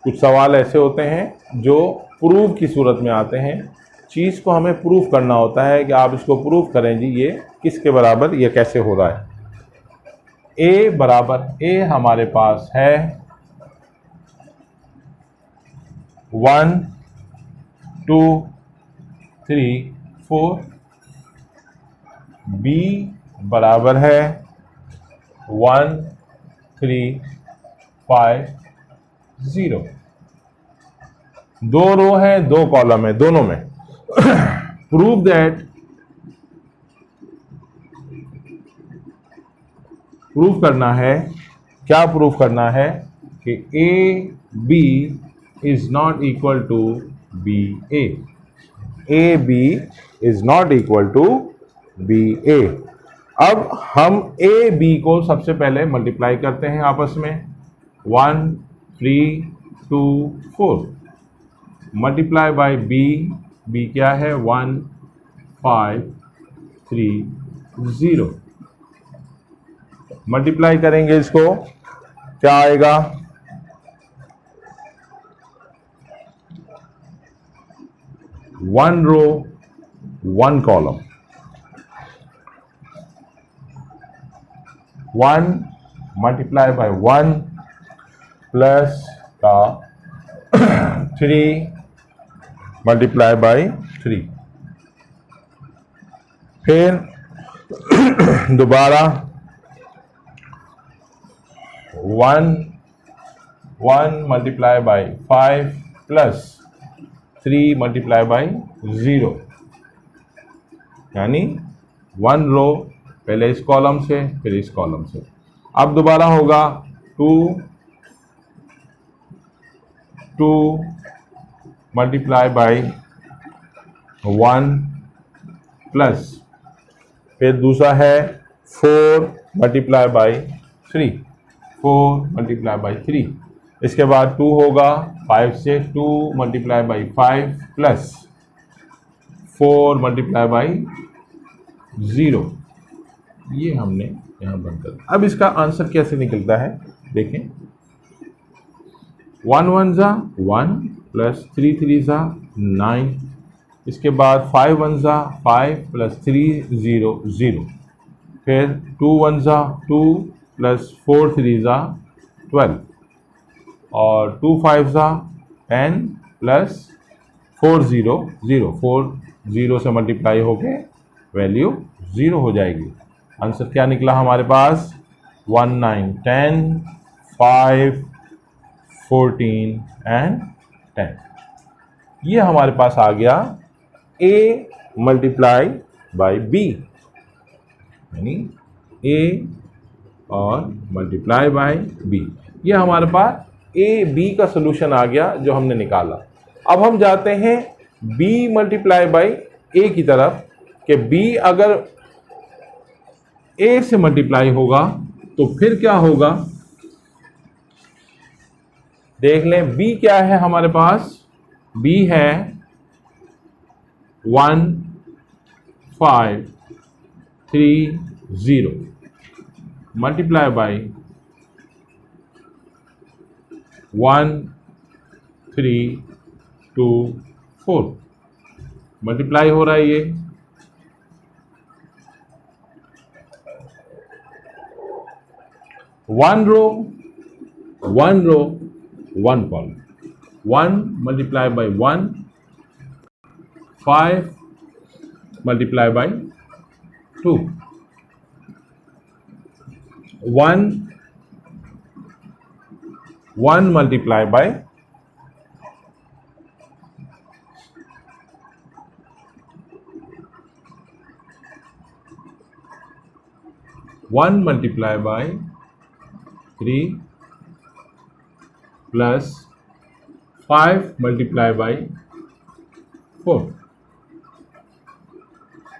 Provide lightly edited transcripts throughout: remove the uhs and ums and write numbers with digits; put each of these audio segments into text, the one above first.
कुछ सवाल ऐसे होते हैं जो प्रूफ की सूरत में आते हैं, चीज़ को हमें प्रूफ करना होता है कि आप इसको प्रूफ करें जी, ये किसके बराबर, ये कैसे हो रहा है। ए बराबर ए हमारे पास है 1 2 3 4, बी बराबर है 1 3 5 0। दो रो है, दो कॉलम है, दोनों में प्रूव दैट, प्रूफ करना है, क्या प्रूफ करना है कि A B is not equal to B A B is not equal to B A. अब हम ए बी को सबसे पहले मल्टीप्लाई करते हैं आपस में, 1 3 2 4 मल्टीप्लाई बाय बी, बी क्या है 1 5 3 0। मल्टीप्लाई करेंगे इसको, क्या आएगा 1 रो 1 कॉलम, 1 मल्टीप्लाई बाय 1 प्लस का 3 मल्टीप्लाई बाय 3, फिर दोबारा 1 1 multiply by 5 plus 3 multiply by 0, यानी 1 रो पहले इस कॉलम से फिर इस कॉलम से। अब दोबारा होगा 2 2 मल्टीप्लाई बाय 1 प्लस, फिर दूसरा है 4 मल्टीप्लाई बाय 3, 4 मल्टीप्लाई बाय 3। इसके बाद 2 होगा 5 से, 2 multiply by 5 plus 4 multiply by 0। ये हमने यहाँ बंद कर। अब इसका आंसर कैसे निकलता है देखें, 1 1 ज़ा 1 प्लस 3 3 ज़ा 9, इसके बाद 5 1 ज़ा 5 प्लस 3 0 0, फिर 2 1 ज़ा 2 प्लस 4 3 ज़ा 12, और 2 5 ज़ा 10 प्लस 4 0 0, 4 0 से मल्टीप्लाई होके वैल्यू 0 हो जाएगी। आंसर क्या निकला हमारे पास 1 9 10 5 14 एंड 10। ये हमारे पास आ गया a मल्टीप्लाई बाई b, यानी a और मल्टीप्लाई बाई b। ये हमारे पास a b का सलूशन आ गया जो हमने निकाला। अब हम जाते हैं b मल्टीप्लाई बाई a की तरफ, कि b अगर a से मल्टीप्लाई होगा तो फिर क्या होगा देख लें। b क्या है हमारे पास, b है 1 5 3 0 मल्टीप्लाई बाई 1 3 2 4 मल्टीप्लाई हो रहा है ये। One row 1 column, 1 multiply by 1 5 multiply by 2, 1 multiply by 1 multiply by 3 plus 5 multiply by 4।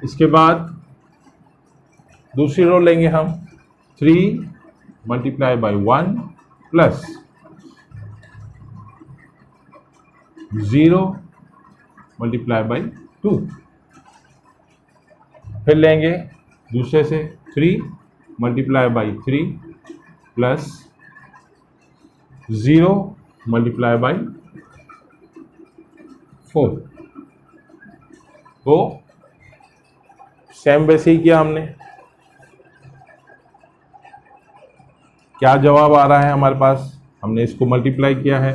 इसके बाद दूसरी रो लेंगे हम, 3 multiply by 1 plus 0 multiply by 2। फिर लेंगे दूसरे से 3 multiply by 3 plus 0 multiply by 4। तो सेम वैसे ही किया हमने। क्या जवाब आ रहा है हमारे पास? हमने इसको मल्टीप्लाई किया है,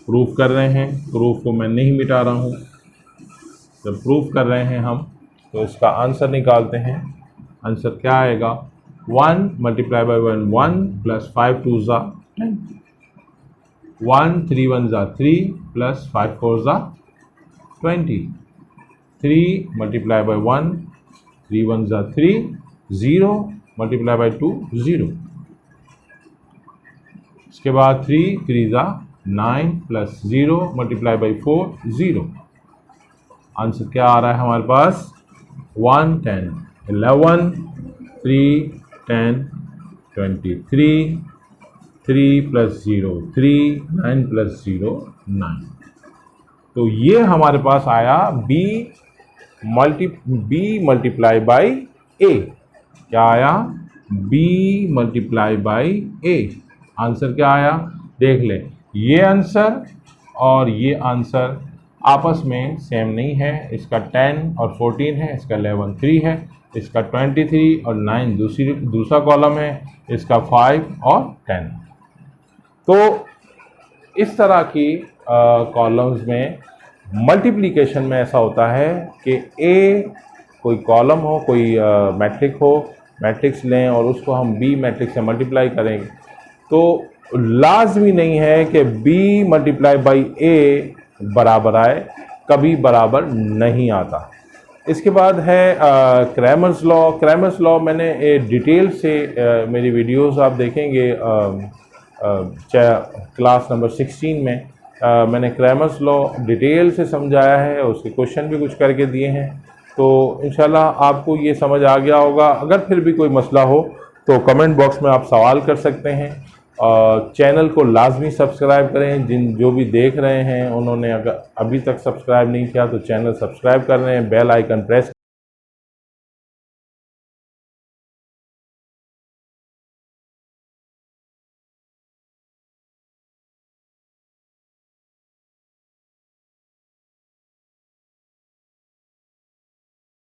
प्रूफ कर रहे हैं। प्रूफ को मैं नहीं मिटा रहा हूँ। जब प्रूफ कर रहे हैं हम तो इसका आंसर निकालते हैं। आंसर क्या आएगा? 1 मल्टीप्लाई बाई 1 1 प्लस 5 2 ज़ा 10, 1 3 1 ज़ा 3 प्लस 5 4 ज़ा 20, 3 मल्टीप्लाई बाई 1 3 1 ज़ा 3, 0 मल्टीप्लाई बाई 2 0। इसके बाद 3 3 ज़ा 9 प्लस 0 मल्टीप्लाई बाई 4 0। आंसर क्या आ रहा है हमारे पास? 1 10 11 3 10 23, 3 प्लस 0 3 9 प्लस 0 9। तो ये हमारे पास आया b मल्टीप्लाई बाई a। क्या आया? b multiply by a। Answer क्या आया? देख ले, ये आंसर और ये आंसर आपस में सेम नहीं है। इसका 10 और 14 है, इसका 11 3 है, इसका 23 और 9 दूसरा कॉलम है, इसका 5 और 10। तो इस तरह की कॉलम्स में मल्टीप्लिकेशन में ऐसा होता है कि ए कोई कॉलम हो, कोई मैट्रिक्स हो, मैट्रिक्स लें और उसको हम बी मैट्रिक्स से मल्टीप्लाई करेंगे, तो लाजमी नहीं है कि बी मल्टीप्लाई बाई ए बराबर आए, कभी बराबर नहीं आता। इसके बाद है क्रैमर्स लॉ। क्रैमर्स लॉ मैंने डिटेल से मेरी वीडियोस आप देखेंगे क्लास नंबर 16 में मैंने क्रैमर्स लॉ डिटेल से समझाया है, उसके क्वेश्चन भी कुछ करके दिए हैं। तो इंशाल्लाह आपको ये समझ आ गया होगा। अगर फिर भी कोई मसला हो तो कमेंट बॉक्स में आप सवाल कर सकते हैं। चैनल को लाजमी सब्सक्राइब करें। जो भी देख रहे हैं उन्होंने अगर अभी तक सब्सक्राइब नहीं किया तो चैनल सब्सक्राइब कर रहे हैं, बेल आइकन प्रेस